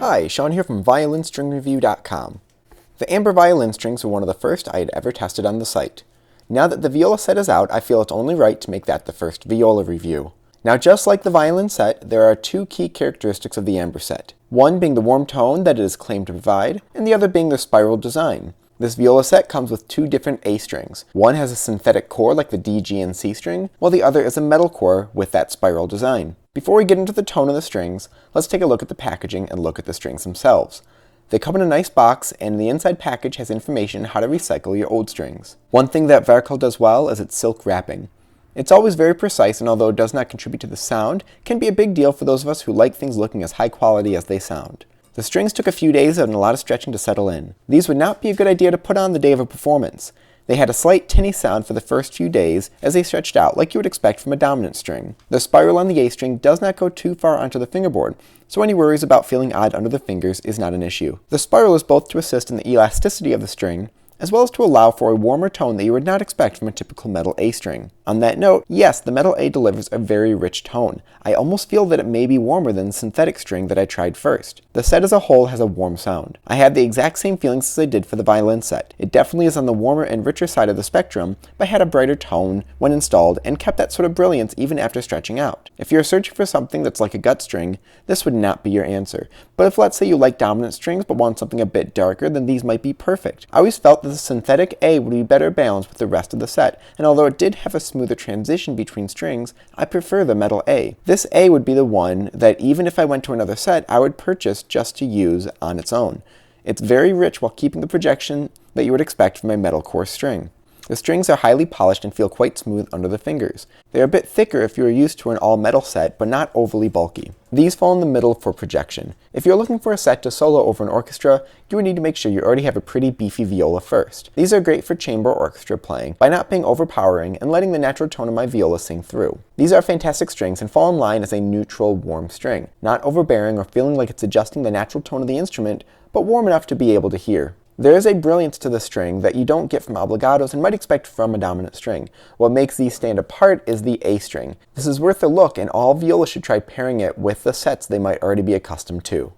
Hi, Sean here from ViolinStringReview.com. The amber violin strings were one of the first I had ever tested on the site. Now that the Viola set is out, I feel it's only right to make that the first Viola review. Now, just like the violin set, there are two key characteristics of the amber set. One being the warm tone that it is claimed to provide, and the other being the spiral design. This Viola set comes with two different A strings. One has a synthetic core like the D, G, and C string, while the other is a metal core with that spiral design. Before we get into the tone of the strings, let's take a look at the packaging and look at the strings themselves. They come in a nice box, and the inside package has information on how to recycle your old strings. One thing that Warchal does well is its silk wrapping. It's always very precise, and although it does not contribute to the sound, can be a big deal for those of us who like things looking as high quality as they sound. The strings took a few days and a lot of stretching to settle in. These would not be a good idea to put on the day of a performance. They had a slight tinny sound for the first few days as they stretched out like you would expect from a dominant string. The spiral on the A string does not go too far onto the fingerboard, so any worries about feeling odd under the fingers is not an issue. The spiral is both to assist in the elasticity of the string, as well as to allow for a warmer tone that you would not expect from a typical metal A string. On that note, yes, the metal A delivers a very rich tone. I almost feel that it may be warmer than the synthetic string that I tried first. The set as a whole has a warm sound. I had the exact same feelings as I did for the violin set. It definitely is on the warmer and richer side of the spectrum, but had a brighter tone when installed and kept that sort of brilliance even after stretching out. If you're searching for something that's like a gut string, this would not be your answer. But if, let's say, you like dominant strings but want something a bit darker, then these might be perfect. I always felt that the synthetic A would be better balanced with the rest of the set, and although it did have a smoother transition between strings, I prefer the metal A. This A would be the one that even if I went to another set, I would purchase just to use on its own. It's very rich while keeping the projection that you would expect from a metal core string. The strings are highly polished and feel quite smooth under the fingers. They are a bit thicker if you are used to an all-metal set, but not overly bulky. These fall in the middle for projection. If you're looking for a set to solo over an orchestra, you would need to make sure you already have a pretty beefy viola first. These are great for chamber or orchestra playing by not being overpowering and letting the natural tone of my viola sing through. These are fantastic strings and fall in line as a neutral, warm string, not overbearing or feeling like it's adjusting the natural tone of the instrument, but warm enough to be able to hear. There is a brilliance to the string that you don't get from obligatos and might expect from a dominant string. What makes these stand apart is the A string. This is worth a look, and all violas should try pairing it with the sets they might already be accustomed to.